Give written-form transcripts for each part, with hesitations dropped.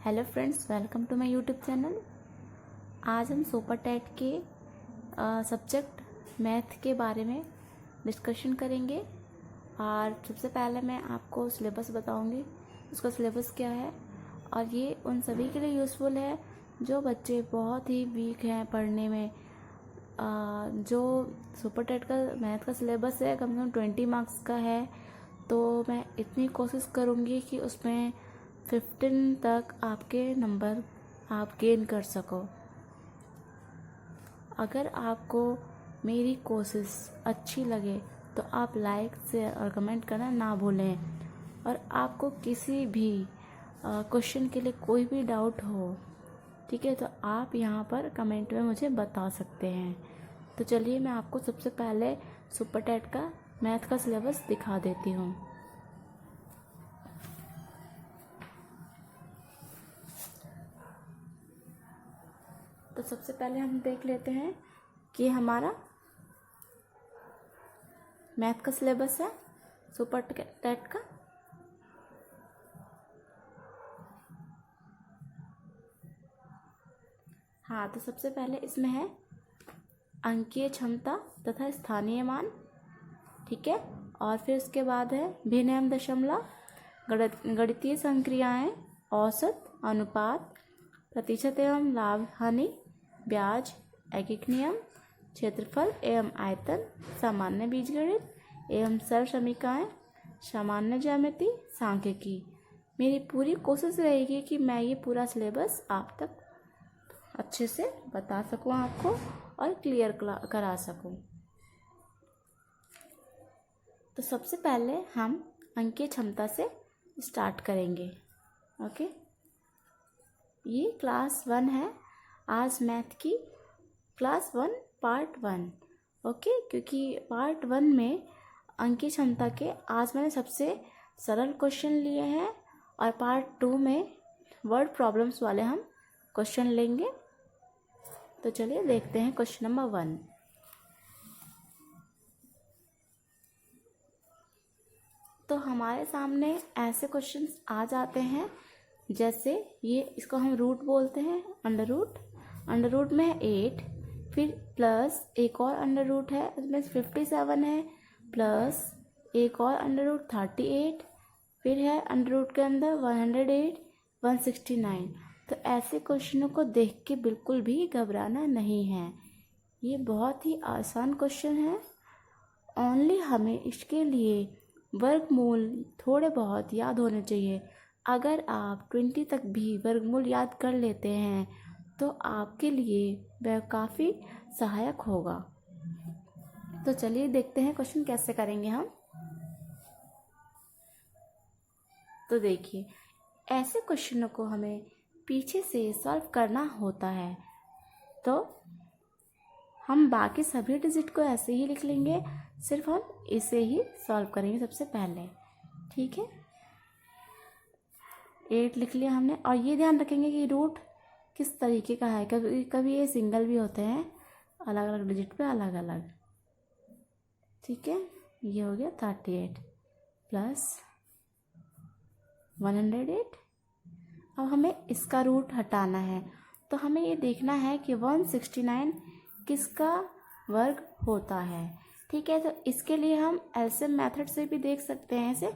Hello friends, welcome to my YouTube channel. आज हम super TET के सब्जेक्ट मैथ के बारे में डिस्कशन करेंगे। और सबसे पहले मैं आपको सिलेबस बताऊंगी, उसका सिलेबस क्या है। और ये उन सभी के लिए यूज़फुल है जो बच्चे बहुत ही वीक हैं पढ़ने में। जो सुपर टेट का मैथ का सिलेबस है कम से कम 20 मार्क्स का है, तो मैं इतनी कोशिश करूँगी कि उसमें 15 तक आपके नंबर आप गेन कर सको। अगर आपको मेरी कोशिश अच्छी लगे तो आप लाइक शेयर और कमेंट करना ना भूलें। और आपको किसी भी क्वेश्चन के लिए कोई भी डाउट हो, ठीक है, तो आप यहाँ पर कमेंट में मुझे बता सकते हैं। तो चलिए मैं आपको सबसे पहले सुपर टेट का मैथ का सिलेबस दिखा देती हूँ। तो सबसे पहले हम देख लेते हैं कि हमारा मैथ का सिलेबस है सुपर टेट का। हाँ, तो सबसे पहले इसमें है अंकीय क्षमता तथा स्थानीय मान, ठीक है। और फिर उसके बाद है भिन्न एवं दशमलव, गणितीय संक्रियाएं, औसत, अनुपात, प्रतिशत एवं लाभ हानि, ब्याज, एकीक नियम, क्षेत्रफल एवं आयतन, सामान्य बीजगणित एवं सरल समीकरण, सामान्य ज्यामिति, सांख्यिकी। मेरी पूरी कोशिश रहेगी कि मैं ये पूरा सिलेबस आप तक अच्छे से बता सकूं आपको और क्लियर करा सकूं। तो सबसे पहले हम अंकीय क्षमता से स्टार्ट करेंगे। ओके, ये क्लास 1 है, आज मैथ की क्लास 1 पार्ट 1। ओके, क्योंकि पार्ट 1 में अंकीय क्षमता के आज मैंने सबसे सरल क्वेश्चन लिए हैं और पार्ट 2 में वर्ड प्रॉब्लम्स वाले हम क्वेश्चन लेंगे। तो चलिए देखते हैं क्वेश्चन नंबर 1। तो हमारे सामने ऐसे क्वेश्चंस आ जाते हैं, जैसे ये, इसको हम रूट बोलते हैं, अंडर रूट में है 8, फिर प्लस एक और अंडर रूट है, उसमें 57 है, प्लस एक और अंडर रूट 38, फिर है अंडर रूट के अंदर 108, 169। तो ऐसे क्वेश्चनों को देख के बिल्कुल भी घबराना नहीं है, ये बहुत ही आसान क्वेश्चन है। ओनली हमें इसके लिए वर्गमूल थोड़े बहुत याद होने चाहिए। अगर आप 20 तक भी वर्गमूल याद कर लेते हैं तो आपके लिए वह काफ़ी सहायक होगा। तो चलिए देखते हैं क्वेश्चन कैसे करेंगे हम। तो देखिए, ऐसे क्वेश्चनों को हमें पीछे से सॉल्व करना होता है, तो हम बाकी सभी डिजिट को ऐसे ही लिख लेंगे, सिर्फ हम इसे ही सॉल्व करेंगे सबसे पहले, ठीक है। 8 लिख लिया हमने, और ये ध्यान रखेंगे कि रूट किस तरीके का है। कभी कभी ये सिंगल भी होते हैं, अलग अलग डिजिट पे अलग अलग, ठीक है। ये हो गया 38 प्लस 108। अब हमें इसका रूट हटाना है, तो हमें ये देखना है कि 169 किसका वर्ग होता है, ठीक है। तो इसके लिए हम एलसीएम मेथड से भी देख सकते हैं इसे,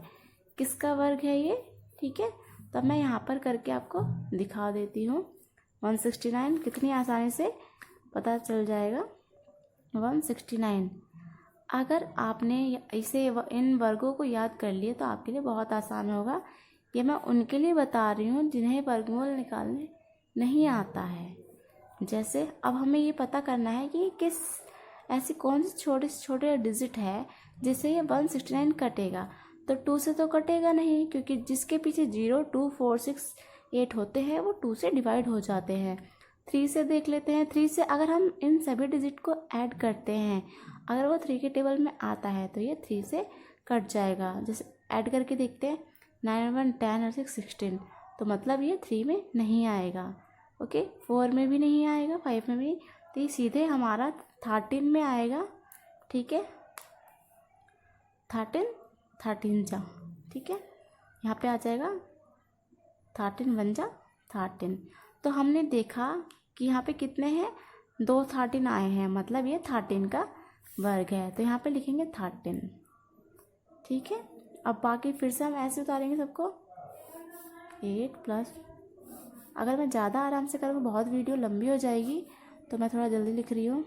किसका वर्ग है ये, ठीक है। तो मैं यहाँ पर करके आपको दिखा देती हूँ। 169 कितनी आसानी से पता चल जाएगा। 169, अगर आपने इसे इन वर्गों को याद कर लिए तो आपके लिए बहुत आसान होगा। ये मैं उनके लिए बता रही हूँ जिन्हें वर्गमूल निकालने नहीं आता है। जैसे अब हमें ये पता करना है कि किस ऐसी कौन से छोटे डिजिट है जिससे ये 169 कटेगा। तो 2 से तो कटेगा नहीं, क्योंकि जिसके पीछे 0, 2, 4, 6, 8 होते हैं वो 2 से डिवाइड हो जाते हैं। 3 से देख लेते हैं, 3 से अगर हम इन सभी डिजिट को ऐड करते हैं, अगर वो 3 के टेबल में आता है तो ये 3 से कट जाएगा। जैसे ऐड करके देखते हैं, 9, 1, 10 और 6, 16, तो मतलब ये 3 में नहीं आएगा। ओके, 4 में भी नहीं आएगा, 5 में भी, तो ये सीधे हमारा 13 में आएगा, ठीक है। 13 जा, ठीक है, यहाँ पे आ जाएगा 13 1 जा 13। तो हमने देखा कि यहाँ पे कितने हैं, 2 13 आए हैं, मतलब ये 13 का वर्ग है। तो यहाँ पे लिखेंगे 13। ठीक है, अब बाकी फिर से हम ऐसे उतारेंगे सबको। 8 प्लस, अगर मैं ज़्यादा आराम से करूँ बहुत वीडियो लंबी हो जाएगी, तो मैं थोड़ा जल्दी लिख रही हूँ।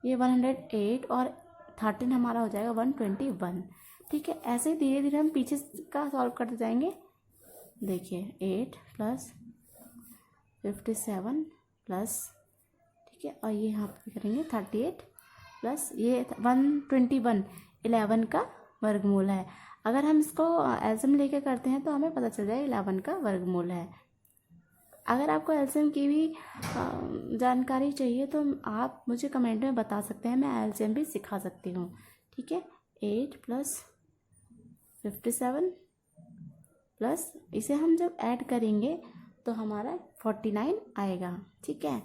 ये 108 और 13 हमारा हो जाएगा 121। ठीक है, ऐसे ही धीरे धीरे हम पीछे का सॉल्व करते जाएंगे। देखिए 8 प्लस 57 प्लस, ठीक है, और ये यहाँ पे करेंगे 38 प्लस ये 121, 11 का वर्गमूल है। अगर हम इसको एलसीएम लेके करते हैं तो हमें पता चल जाए 11 का वर्गमूल है। अगर आपको एलसीएम की भी जानकारी चाहिए तो आप मुझे कमेंट में बता सकते हैं, मैं एलसीएम भी सिखा सकती हूँ। ठीक है, 8 प्लस 57 प्लस इसे हम जब ऐड करेंगे तो हमारा 49 आएगा। ठीक है,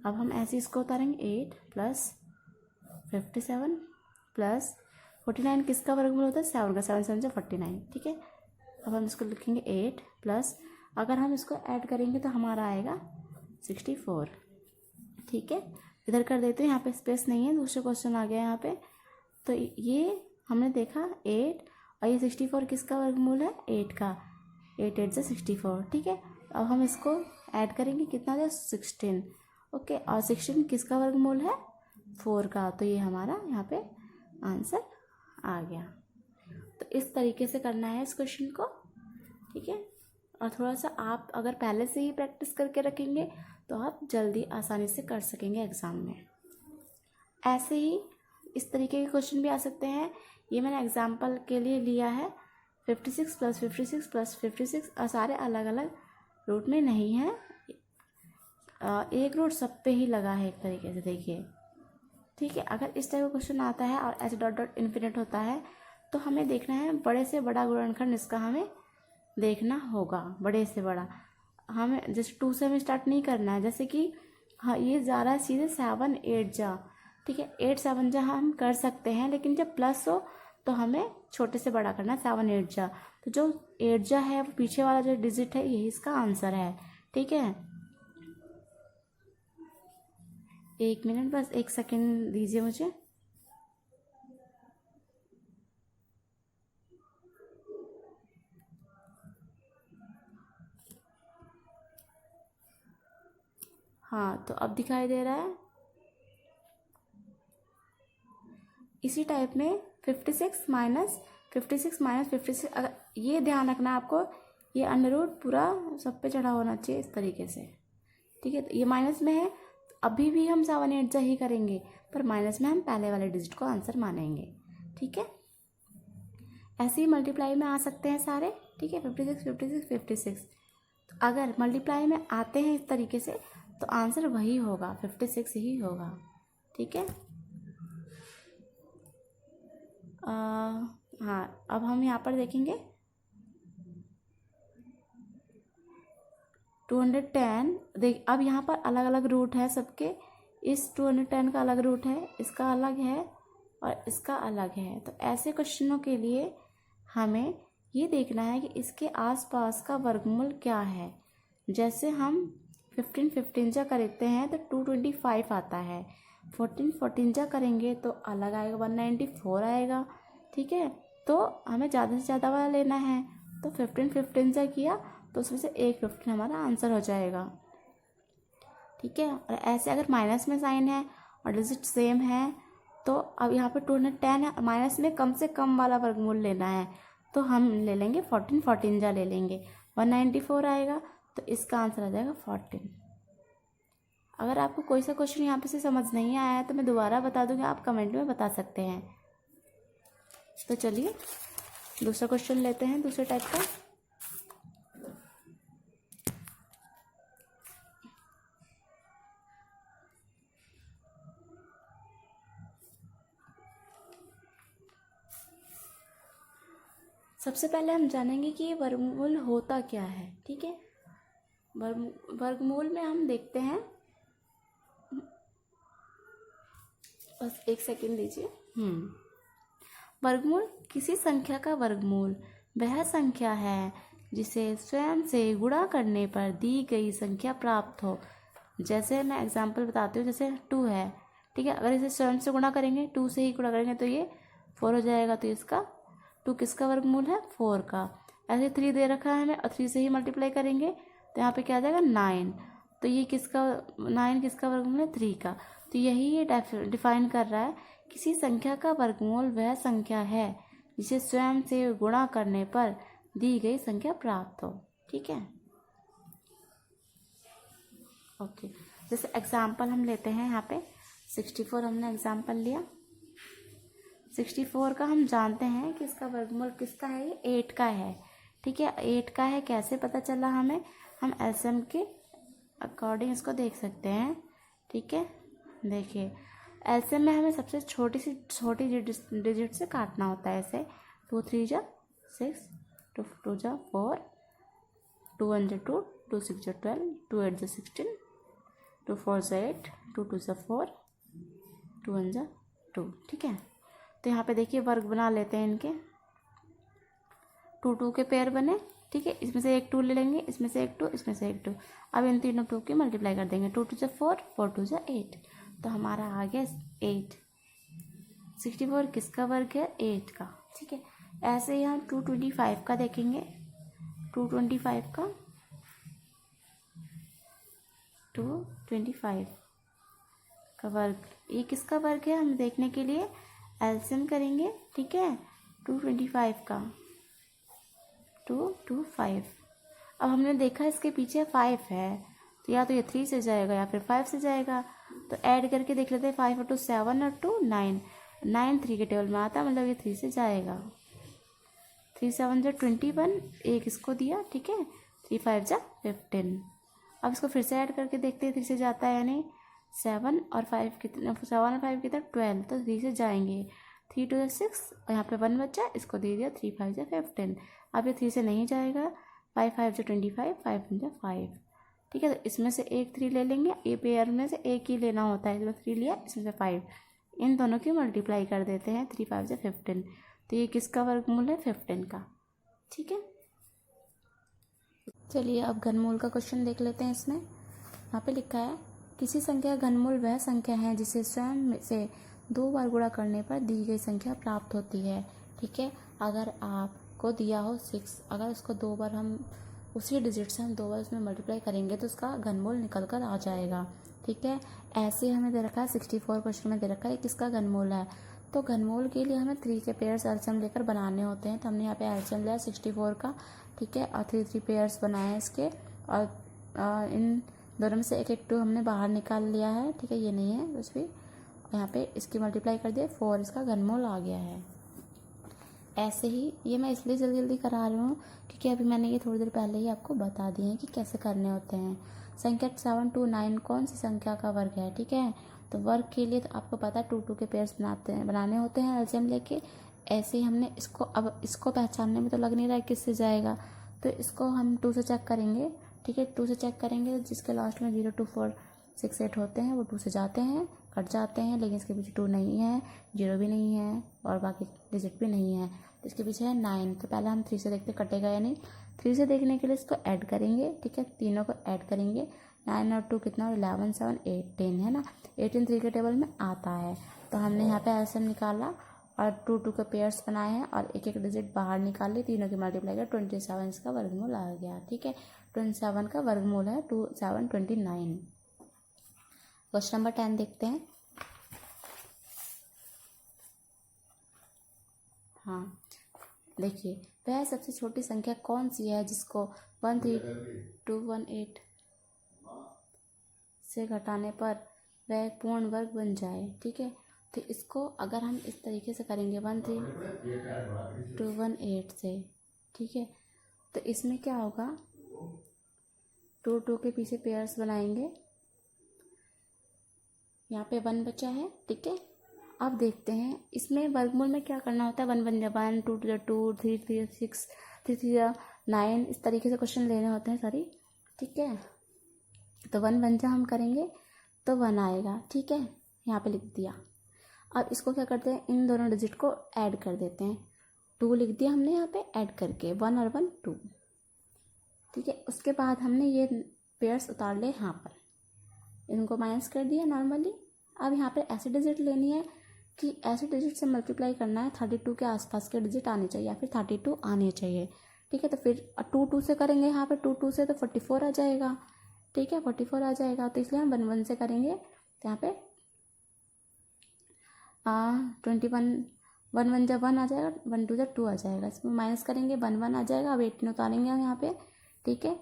अब हम ऐसे इसको उतारेंगे। 8 प्लस 57 प्लस 49 किसका वर्गमूल होता है, 7 का। 7 7 से 49। ठीक है, अब हम इसको लिखेंगे 8 प्लस, अगर हम इसको ऐड करेंगे तो हमारा आएगा 64। ठीक है, इधर कर देते हैं, यहाँ पे स्पेस नहीं है, दूसरा क्वेश्चन आ गया यहाँ पे। तो ये हमने देखा 8 और ये 64 किसका वर्गमूल है, 8 का। 8 8 से 64। ठीक है, अब हम इसको ऐड करेंगे, कितना हो जाए 16। ओके, और 16 किसका वर्गमूल है, 4 का। तो ये हमारा यहाँ पे आंसर आ गया। तो इस तरीके से करना है इस क्वेश्चन को। ठीक है, और थोड़ा सा आप अगर पहले से ही प्रैक्टिस करके रखेंगे तो आप जल्दी आसानी से कर सकेंगे एग्ज़ाम में। ऐसे ही इस तरीके के क्वेश्चन भी आ सकते हैं। ये मैंने एग्जाम्पल के लिए लिया है 56 प्लस 56 प्लस 56, और सारे अलग अलग रूट में नहीं है, एक रूट सब पे ही लगा है एक तरीके से, देखिए। ठीक है, अगर इस टाइप का क्वेश्चन आता है और ऐसे डॉट डॉट इन्फिनिट होता है तो हमें देखना है बड़े से बड़ा गुणनखंड, इसका हमें देखना होगा। बड़े से बड़ा हमें जैसे 2 से हमें स्टार्ट नहीं करना है, जैसे कि हाँ ये जा रहा है सीधे 7 8 जा। ठीक है, 8 7 जा हम कर सकते हैं, लेकिन जब प्लस हो तो हमें छोटे से बड़ा करना है, 7 8 जा। तो जो 8 जा है वो पीछे वाला जो डिजिट है यही इसका आंसर है। ठीक है, 1 मिनट, बस 1 सेकेंड दीजिए मुझे। हाँ, तो अब दिखाई दे रहा है। इसी टाइप में 56 माइनस 56, अगर ये ध्यान रखना आपको, ये अंडर रूट पूरा सब पे चढ़ा होना चाहिए इस तरीके से। ठीक है, तो ये माइनस में है, अभी भी हम 7 8 जा ही करेंगे, पर माइनस में हम पहले वाले डिजिट को आंसर मानेंगे। ठीक है, ऐसे ही मल्टीप्लाई में आ सकते हैं सारे। ठीक है, 56 56 56, तो अगर मल्टीप्लाई में आते हैं इस तरीके से तो आंसर वही होगा, 56 ही होगा। ठीक है, हाँ, अब हम यहाँ पर देखेंगे 210। देख, अब यहाँ पर अलग अलग रूट है सबके। इस 210 का अलग रूट है, इसका अलग है और इसका अलग है। तो ऐसे क्वेश्चनों के लिए हमें ये देखना है कि इसके आसपास का वर्गमूल क्या है। जैसे हम 15 15 जा करते हैं तो 225 आता है, 14 14 जा करेंगे तो अलग आएगा, 194 आएगा। ठीक है, तो हमें ज़्यादा से ज़्यादा वाला लेना है, तो 15 15 जा किया तो उसमें से एक 15 हमारा आंसर हो जाएगा। ठीक है, और ऐसे अगर माइनस में साइन है और डिजिट सेम है तो अब यहाँ पे 210 है, माइनस में कम से कम वाला वर्गमूल लेना है, तो हम ले लेंगे 14 14 जा ले लेंगे, 194 आएगा, तो इसका आंसर आ जाएगा 14। अगर आपको कोई सा क्वेश्चन यहाँ पे से समझ नहीं आया है तो मैं दोबारा बता दूँगी, आप कमेंट में बता सकते हैं। तो चलिए दूसरा क्वेश्चन लेते हैं, दूसरे टाइप का। सबसे पहले हम जानेंगे कि ये वर्गमूल होता क्या है। ठीक है, वर्गमूल में हम देखते हैं, बस 1 सेकेंड दीजिए। वर्गमूल किसी संख्या का वर्गमूल वह संख्या है जिसे स्वयं से गुणा करने पर दी गई संख्या प्राप्त हो। जैसे मैं एग्जांपल बताती हूँ, जैसे 2 है, ठीक है, अगर इसे स्वयं से गुणा करेंगे, 2 से ही गुणा करेंगे तो ये 4 हो जाएगा। तो इसका 2 किसका वर्गमूल है? 4 का। ऐसे 3 दे रखा है हमें और 3 से ही मल्टीप्लाई करेंगे तो यहाँ पे क्या आ जाएगा? 9। तो ये किसका 9 किसका वर्गमूल है? 3 का। तो यही ये डिफाइन कर रहा है, किसी संख्या का वर्गमूल वह संख्या है जिसे स्वयं से गुणा करने पर दी गई संख्या प्राप्त हो। ठीक है, ओके। जैसे एग्जाम्पल हम लेते हैं, यहाँ पे 64 हमने एग्जाम्पल लिया। 64 का हम जानते हैं कि इसका वर्गमूल किसका है? ये 8 का है। ठीक है, 8 का है। कैसे पता चला हमें? हम एलसीएम के अकॉर्डिंग इसको देख सकते हैं। ठीक है, देखिए एलसीएम में हमें सबसे छोटी डिजिट से काटना होता है। ऐसे 2 3 जा 6, 2 2 जा 4, 2 1 जा 2, 2 6 जा 12, 2 8 जा 16, 2 4 जा 8, 2 2 जा 4, 2 1 जा 2। ठीक है, तो यहाँ पे देखिए वर्ग बना लेते हैं इनके। 2 2 के पेयर बने। ठीक है, इसमें से एक 2 ले लेंगे, इसमें से एक 2, इसमें से एक 2। अब इन तीनों 2 की मल्टीप्लाई कर देंगे। 2 2 जा 4, 4 2 जा 8। तो हमारा आ गया 8। 64 किसका वर्ग है? 8 का। ठीक है, ऐसे ही हम 225 का देखेंगे। 225 का 225 का वर्ग, ये किसका वर्ग है? हम देखने के लिए एलसीएम करेंगे। ठीक है, 225 का 225। अब हमने देखा इसके पीछे 5 है, तो या तो ये 3 से जाएगा या फिर 5 से जाएगा। तो ऐड करके देख लेते हैं। 5 और 2 7 और 2 9, 9 3 के टेबल में आता है, मतलब ये 3 से जाएगा। 3 7 जा 21, एक इसको दिया। ठीक है, 3 5 जा 15। अब इसको फिर से ऐड करके देखते हैं, 3 से जाता है यानी 7 और 5 कितना? 7 और 5 कितना? 12। तो 3 से जाएंगे। 3 2 6 और यहाँ पे 1 बचा, इसको दे दिया। 3 5 जा 15। अब ये 3 से नहीं जाएगा। 5 5 जा 25, 5 1 जा 5। ठीक है, तो इसमें से एक 3 ले लेंगे। ये पेयर में से एक ही लेना होता है। इसमें 3 लिया, इसमें से 5। इन दोनों की मल्टीप्लाई कर देते हैं। 3 5 जा 15। तो ये किसका वर्गमूल है? 15 का। ठीक है, चलिए अब घनमूल का क्वेश्चन देख लेते हैं। इसमें यहाँ पे लिखा है, किसी संख्या का घनमूल वह संख्या है जिसे स्वयं से 2 बार गुणा करने पर दी गई संख्या प्राप्त होती है। ठीक है, अगर आपको दिया हो 6, अगर उसको 2 बार हम उसी डिजिट से हम 2 बार उसमें मल्टीप्लाई करेंगे तो उसका घनमूल निकल कर आ जाएगा। ठीक है, ऐसे हमें दे रखा है 64 क्वेश्चन में दे रखा है किसका घनमूल है। तो घनमूल के लिए हमें 3 के पेयर्स एलसीएम लेकर बनाने होते हैं। तो हमने यहाँ पे एलसीएम लिया 64 का। ठीक है, और 3 पेयर्स बनाए हैं इसके, और इन दोनों में से एक एक 2 हमने बाहर निकाल लिया है। ठीक है, ये नहीं है कुछ भी। यहाँ पे इसकी मल्टीप्लाई कर दिया, 4 इसका घनमूल आ गया है। ऐसे ही ये मैं इसलिए जल्दी जल्दी करा रही हूँ क्योंकि अभी मैंने ये थोड़ी देर पहले ही आपको बता दिए हैं कि कैसे करने होते हैं। संख्या 7 2 9 कौन सी संख्या का वर्ग है? ठीक है, तो वर्ग के लिए तो आपको पता है 2 2 के पेयर्स बनाने होते हैं एलसीएम लेके। ऐसे ही हमने इसको, अब इसको पहचानने में तो लग नहीं रहा है किससे जाएगा, तो इसको हम 2 से चेक करेंगे। ठीक है, 2 से चेक करेंगे, जिसके लास्ट में 0 2 4 6 8 होते हैं वो 2 से जाते हैं, कट जाते हैं। लेकिन इसके पीछे 2 नहीं है, 0 भी नहीं है और बाकी डिजिट भी नहीं है। तो इसके पीछे है 9। तो पहले हम 3 से देखते कटेगा या नहीं। 3 से देखने के लिए इसको ऐड करेंगे। ठीक है, तीनों को ऐड करेंगे। 9 और 2 कितना? 11 7 18 है ना। 18 3 के टेबल में आता है। तो हमने यहाँ पे एलसीएम निकाला और 2 2 के पेयर्स बनाए हैं और एक एक डिजिट बाहर निकाल ली। तीनों की मल्टीप्लाई कर 27 इसका वर्गमूल आ गया। ठीक है, 27 का वर्गमूल है 2 7 29। क्वेश्चन नंबर 10 देखते हैं। हाँ, देखिए वह सबसे छोटी संख्या कौन सी है जिसको 13218 से घटाने पर वह एक पूर्ण वर्ग बन जाए। ठीक है, तो इसको अगर हम इस तरीके से करेंगे 13218 से, ठीक है, तो इसमें क्या होगा? 2 2 के पीछे पेयर्स बनाएंगे। यहाँ पे 1 बचा है। ठीक है, अब देखते हैं इसमें वर्गमूल में क्या करना होता है। 1 1 जा 1, 2 2 जा 2, 3 3 जा 6, 3 3 जा 9, इस तरीके से क्वेश्चन लेने होते हैं सारी। ठीक है, तो 1 1 जा हम करेंगे तो 1 आएगा। ठीक है, यहाँ पे लिख दिया। अब इसको क्या करते हैं, इन दोनों डिजिट को ऐड कर देते हैं। 2 लिख दिया हमने यहाँ पे ऐड करके, 1 और 1 2। ठीक है। उसके बाद हमने ये पेयर्स उतार लिए यहाँ पर, इनको माइनस कर दिया नॉर्मली। अब यहाँ पर ऐसी डिजिट लेनी है कि ऐसे डिजिट से मल्टीप्लाई करना है, 32 के आसपास के डिजिट आने चाहिए या फिर 32 आने चाहिए। ठीक है, तो फिर 2 से करेंगे यहाँ पे, 2 से तो 44 आ जाएगा। ठीक है, 44 आ जाएगा, तो इसलिए हम 1 से करेंगे। तो यहाँ पे 21, 1 जब 1 आ जाएगा, 1 2 जब 2 आ जाएगा, इसमें माइनस करेंगे, 1 आ जाएगा। अब 18 उतारेंगे हम यहाँ पे। ठीक है,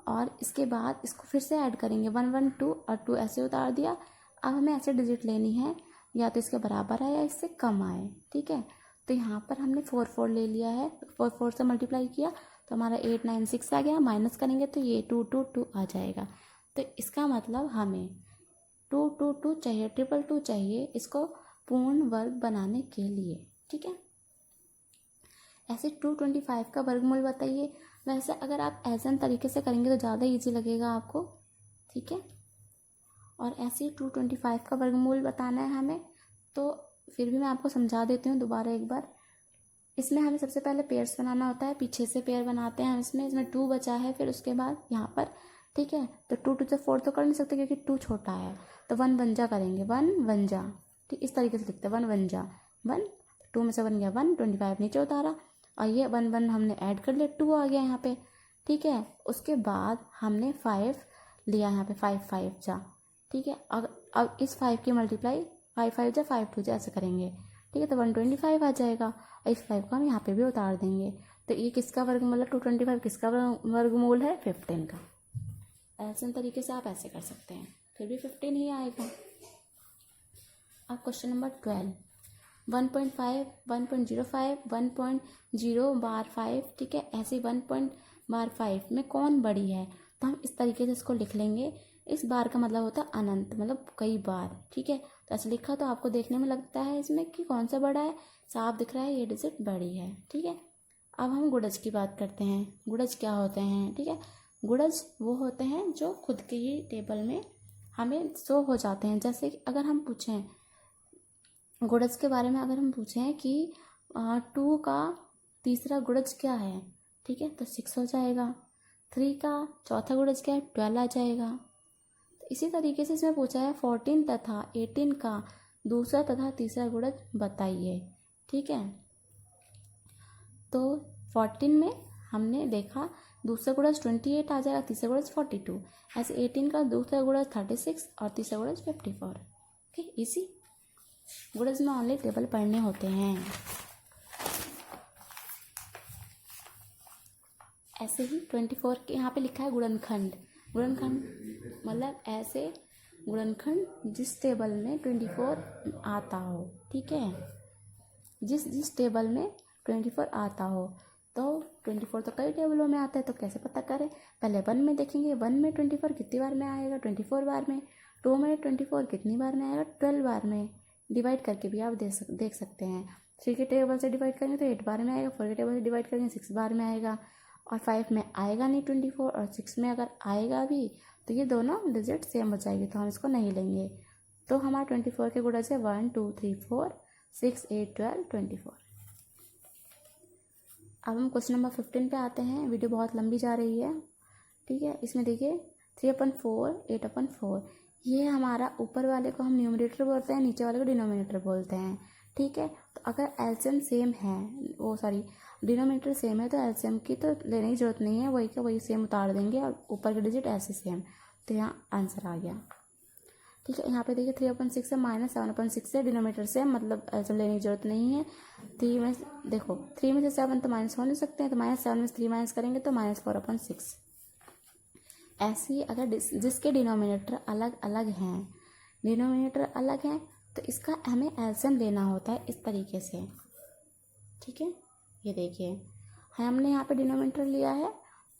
और इसके बाद इसको फिर से ऐड करेंगे, 1 1 2 और 2 ऐसे उतार दिया। अब हमें ऐसे डिजिट लेनी है, या तो इसके बराबर आए या इससे कम आए। ठीक है, तो यहाँ पर हमने 4 4 ले लिया है, 4 से मल्टीप्लाई किया तो हमारा 8 9 6 आ गया। माइनस करेंगे तो ये 2 2 2 आ जाएगा। तो इसका मतलब हमें 2 2 2 चाहिए, 2 2 चाहिए इसको पूर्ण वर्ग बनाने के लिए। ठीक है, ऐसे 225 का वर्गमूल बताइए। वैसे अगर आप ऐसे तरीके से करेंगे तो ज़्यादा इजी लगेगा आपको। ठीक है, और ऐसे 225 का वर्गमूल बताना है हमें, तो फिर भी मैं आपको समझा देती हूँ दोबारा एक बार। इसमें हमें सबसे पहले पेयर्स बनाना होता है, पीछे से पेयर बनाते हैं इसमें 2 बचा है, फिर उसके बाद यहाँ पर। ठीक है, तो 2 2 से 4 तो कर नहीं सकते क्योंकि 2 छोटा है, तो 1 1 जा करेंगे, 1 1 जा। ठीक, इस तरीके से लिखते हैं, 1 1 जा 1, 2 में से 1 गया 1, 25 नीचे उतारा, और ये 1 1 हमने ऐड कर लिया, 2 आ गया यहाँ पे। ठीक है, उसके बाद हमने 5 लिया यहाँ पे, 5 5 जा। ठीक है, अब इस 5 की मल्टीप्लाई 5 5 जा 5 2 जा ऐसे करेंगे। ठीक है, तो 125 आ जाएगा, और इस 5 को हम यहाँ पे भी उतार देंगे। तो ये किसका वर्गमूल है? 225 किसका वर्गमूल है? 15 का। ऐसे तरीके से आप ऐसे कर सकते हैं, फिर भी 15 ही आएगा। अब क्वेश्चन नंबर 12, 1.5 1.05 1.0 बार 5। ठीक है, ऐसे 1 बार 5 में कौन बड़ी है, तो हम इस तरीके से इसको लिख लेंगे। इस बार का मतलब होता है अनंत, मतलब कई बार। ठीक है, तो ऐसे लिखा तो आपको देखने में लगता है इसमें कि कौन सा बड़ा है, साफ दिख रहा है ये डिजिट बड़ी है। ठीक है, अब हम गुणज की बात करते हैं। गुणज क्या होते हैं? ठीक है, गुणज वो होते हैं जो खुद के ही टेबल में हमें शो हो जाते हैं। जैसे कि अगर हम पूछें गुणज के बारे में, अगर हम पूछें कि 2 का तीसरा गुणज क्या है, ठीक है, तो 6 हो जाएगा। 3 का चौथा गुणज क्या है? 12 आ जाएगा। तो इसी तरीके से इसमें पूछा है 14 तथा 18 का दूसरा तथा तीसरा गुणज बताइए। ठीक है, तो 14 में हमने देखा दूसरा गुणज 28 आ जाएगा, तीसरा गुणज 42। ऐसे 18 का दूसरा गुणज 36 और तीसरा गुणज 54। ओके, इसी गुणज में ओनली टेबल पढ़ने होते हैं। ऐसे ही 24 के यहाँ पे लिखा है गुणनखंड। गुणनखंड मतलब ऐसे गुणनखंड जिस टेबल में 24 आता हो। ठीक है, जिस टेबल में 24 आता हो, तो 24 तो कई टेबलों में आता है, तो कैसे पता करें? पहले 1 में देखेंगे, 1 में 24 कितनी बार में आएगा? 24 बार में। 2 में 24 कितनी बार में आएगा? 12 बार में। डिवाइड करके भी आप देख सकते हैं। 3 के टेबल से डिवाइड करेंगे तो 8 बार में आएगा, 4 के टेबल से डिवाइड करेंगे 6 बार में आएगा, और 5 में आएगा नहीं 24, और 6 में अगर आएगा भी तो ये दोनों डिजिट सेम हो जाएगी, तो हम इसको नहीं लेंगे। तो हमारा 24 के गुणज है 1 2 3 4 6 8 12 24। अब हम क्वेश्चन नंबर 15 पे आते हैं। वीडियो बहुत लंबी जा रही है। ठीक है, इसमें देखिए 3/4 8/4, ये हमारा ऊपर वाले को हम न्यूमरेटर बोलते हैं, नीचे वाले को डिनोमिनेटर बोलते हैं। ठीक है, तो अगर एलसीएम सेम है, डिनोमिनेटर सेम है, तो एलसीएम की तो लेने की जरूरत नहीं है, वही का वही सेम उतार देंगे और ऊपर के डिजिट ऐसे सेम। तो यहाँ आंसर आ गया। ठीक है, यहाँ पे देखिए 3/6 है, -7/6 है, डिनोमिनेटर सेम, मतलब एलसीएम लेने की जरूरत नहीं है। 3 में देखो 3 में से 7 तो माइनस हो नहीं सकते हैं, तो -7 में से 3 माइनस करेंगे तो -4/6। ऐसे ही अगर जिसके डिनोमिनेटर अलग अलग हैं, तो इसका हमें एलसीएम लेना होता है इस तरीके से। ठीक है, ये देखिए हमने यहाँ पे डिनोमिनेटर लिया है,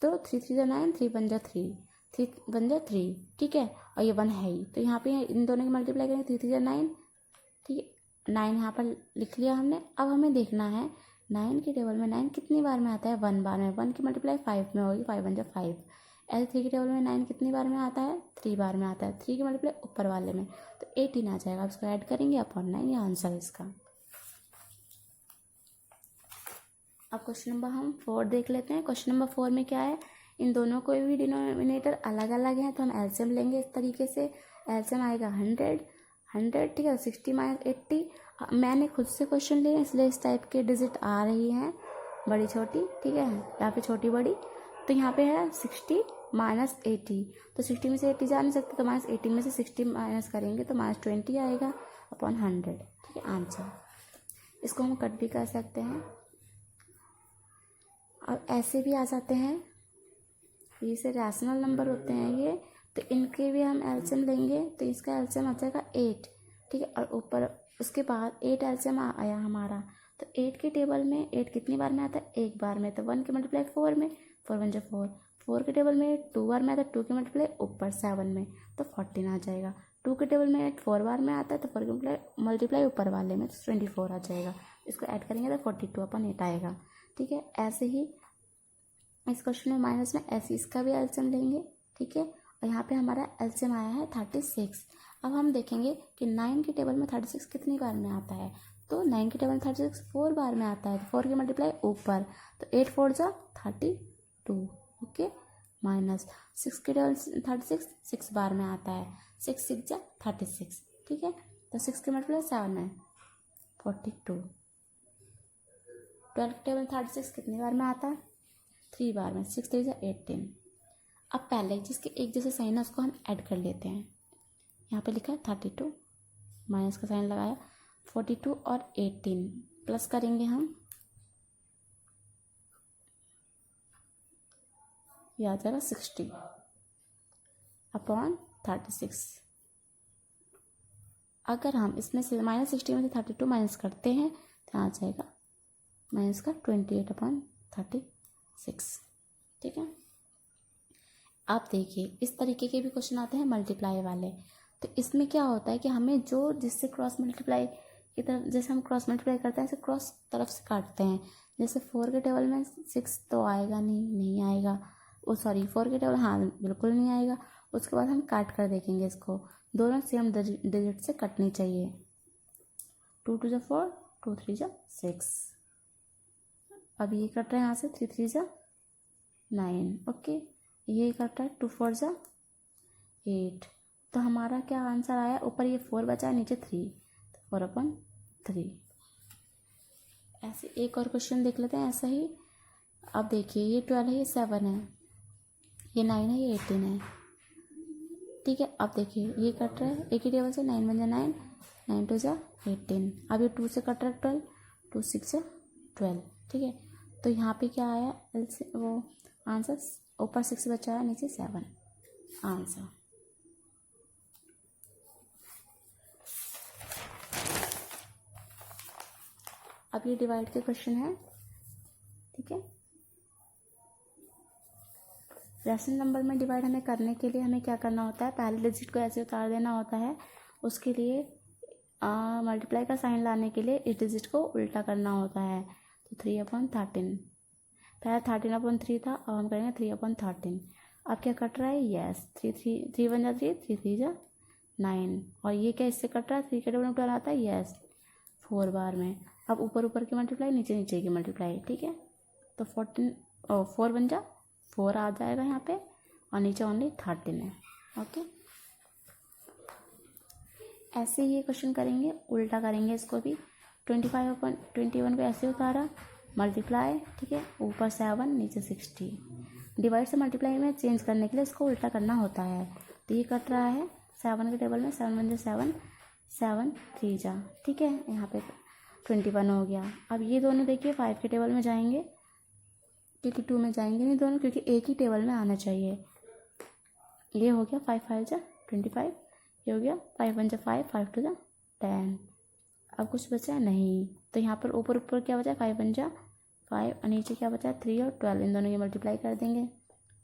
तो 3 3 9, 3 1 3, 3 1 3। ठीक है, और ये 1 है ही, तो यहाँ पे इन दोनों की मल्टीप्लाई करेंगे, 3 3 9। ठीक है, 9 यहाँ पर लिख लिया हमने। अब हमें देखना है 9 के टेबल में 9 कितनी बार में आता है? 1 बार में। 1 की मल्टीप्लाई 5 में होगी, 5 1 5। ऐसे 3 के टेबल में 9 कितनी बार में आता है? 3 बार में आता है। 3 की मल्टीप्लाई ऊपर वाले में, तो 18 आ जाएगा। इसको ऐड करेंगे अपॉन 9, ये आंसर है इसका। अब क्वेश्चन नंबर हम 4 देख लेते हैं। क्वेश्चन नंबर 4 में क्या है? इन दोनों कोई भी डिनोमिनेटर अलग अलग हैं तो हम एलसीएम लेंगे इस तरीके से। एलसीएम आएगा 100, ठीक है। 60 माइनस 80, मैंने खुद से क्वेश्चन लिए इसलिए इस टाइप के डिजिट आ रही हैं, बड़ी छोटी, ठीक है, या फिर छोटी बड़ी। तो यहाँ पे है 60 माइनस 80, तो 60 में से 80 जा नहीं सकते, तो माइनस 80 में से 60 माइनस करेंगे तो माइनस 20 आएगा अपॉन 100, ठीक है, आंसर। इसको हम कट भी कर सकते हैं। अब ऐसे भी आ जाते हैं, ये से रैशनल नंबर होते हैं ये, तो इनके भी हम एलसीएम लेंगे, तो इसका एलसीएम आ जाएगा 8, ठीक है। और ऊपर उसके बाद 8 एलसीएम आया हमारा, तो 8 के टेबल में 8 कितनी बार में आता है, एक बार में, तो 1 के मल्टीप्लाई 4 में, 4 1 जा 4। 4 के टेबल में 2 बार में आता है, 2 के मल्टीप्लाई ऊपर 7 में, तो 14 आ जाएगा। 2 के टेबल में 8 4 बार में आता है, तो 4 के मल्टीप्लाई ऊपर वाले में, तो 24 आ जाएगा। इसको ऐड करेंगे तो 42/8 आएगा, ठीक है। ऐसे ही इस क्वेश्चन में माइनस में ऐसे इसका भी एलसीएम लेंगे, ठीक है। और यहाँ पे हमारा एलसीएम आया है 36। अब हम देखेंगे कि 9 के टेबल में 36 कितनी बार में आता है, तो 9 के टेबल में 36 4 बार में आता है, तो 4 के मल्टीप्लाई ऊपर, तो 8 4 जा 32, ओके, माइनस 6 के टेबल 36 6 बार में आता है, 6 6 जा 36, ठीक है। तो 6 के मल्टीप्लाई 7 है 42। 12 के टेबल में 36 कितनी बार में आता है, 3 बार में, 6 3 जा 18। अब पहले जिसके एक जैसे साइन है उसको हम ऐड कर लेते हैं। यहाँ पे लिखा है 32, माइनस का साइन लगाया, 42 और 18 प्लस करेंगे हम, यह आ जाएगा 60 अपॉन 36। अगर हम इसमें से माइनस 60 में से 32 माइनस करते हैं तो आ जाएगा माइनस का 28/36, ठीक है। आप देखिए इस तरीके के भी क्वेश्चन आते हैं मल्टीप्लाई वाले, तो इसमें क्या होता है कि हमें जो जिससे क्रॉस मल्टीप्लाई की तरफ, जैसे हम क्रॉस मल्टीप्लाई करते हैं ऐसे क्रॉस तरफ से काटते हैं। जैसे 4 के टेबल में 6 तो आएगा नहीं आएगा, ओ सॉरी 4 के टेबल, हाँ बिल्कुल नहीं आएगा। उसके बाद हम काट कर देखेंगे इसको, दोनों सेम डिजिट से कटनी चाहिए। 2 2 जा 4, 2 3 जा 6, अब ये कट रहा है यहाँ से, 3 3 जा 9, ओके। ये कट रहा है 2 4 जा 8, तो हमारा क्या आंसर आया, ऊपर ये 4 बचा है, नीचे 3, तो 4/3। ऐसे एक और क्वेश्चन देख लेते हैं ऐसा ही। अब देखिए ये 12 है, ये 7 है, ये 9 है, ये 18 है, ठीक है। अब देखिए ये कट रहा है एक ही टेबल से, 9 1 जा 9, 9 2 जा 18। अब ये 2 से कट रहा है 12, 2 6 जा 12, ठीक है। तो यहाँ पे क्या आया वो आंसर, ऊपर 6 बचा है, नीचे 7, आंसर। अब ये डिवाइड के क्वेश्चन है, ठीक है। रैशनल नंबर में डिवाइड हमें करने के लिए हमें क्या करना होता है, पहले डिजिट को ऐसे उतार देना होता है। उसके लिए मल्टीप्लाई का साइन लाने के लिए इस डिजिट को उल्टा करना होता है, तो 3/13, पहले 13/3 था, अब हम करेंगे 3/13। अब क्या कट रहा है, यस 3 1 जा 3, 3 3 जा 9, और ये क्या इससे कट रहा है, 3 के टेबल में 12 आता है, यस 4 बार में। अब ऊपर ऊपर की मल्टीप्लाई, नीचे नीचे की मल्टीप्लाई, ठीक है। तो 4 1 जा 4 आ जाएगा यहाँ पे, और नीचे ओनली 13 है, ओके। ऐसे ये क्वेश्चन करेंगे, उल्टा करेंगे इसको भी। 25/21 को ऐसे उतारा, मल्टीप्लाई, ठीक है, ऊपर 7 नीचे 60। डिवाइड से मल्टीप्लाई में चेंज करने के लिए इसको उल्टा करना होता है। तो ये कट रहा है 7 के टेबल में, 7 1 जा 7, 7 3 जा, ठीक है, यहाँ पे 21 हो गया। अब ये दोनों देखिए 5 के टेबल में जाएंगे, क्योंकि 2 में जाएंगे नहीं दोनों, क्योंकि एक ही टेबल में आना चाहिए। ये हो गया 5 5 जा 25, ये हो गया 5 1 जा 5, 5 2 जा 10। अब कुछ बचा है नहीं, तो यहाँ पर ऊपर ऊपर क्या बचा है, 5 1 जा 5, और नीचे क्या बचा है 3 और 12, इन दोनों की मल्टीप्लाई कर देंगे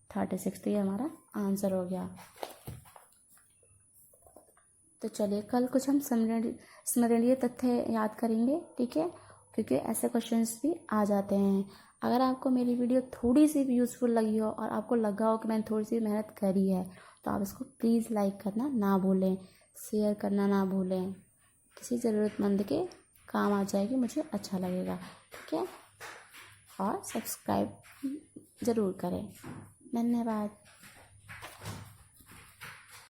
36, तो ये हमारा आंसर हो गया। तो चलिए कल कुछ हम स्मरणीय तथ्य याद करेंगे, ठीक है, क्योंकि ऐसे क्वेश्चंस भी आ जाते हैं। अगर आपको मेरी वीडियो थोड़ी सी भी यूज़फुल लगी हो और आपको लगा हो कि मैंने थोड़ी सी मेहनत करी है, तो आप इसको प्लीज़ लाइक करना ना भूलें, शेयर करना ना भूलें, किसी ज़रूरतमंद के काम आ जाएगी, मुझे अच्छा लगेगा, ठीक है। और सब्सक्राइब ज़रूर करें। धन्यवाद।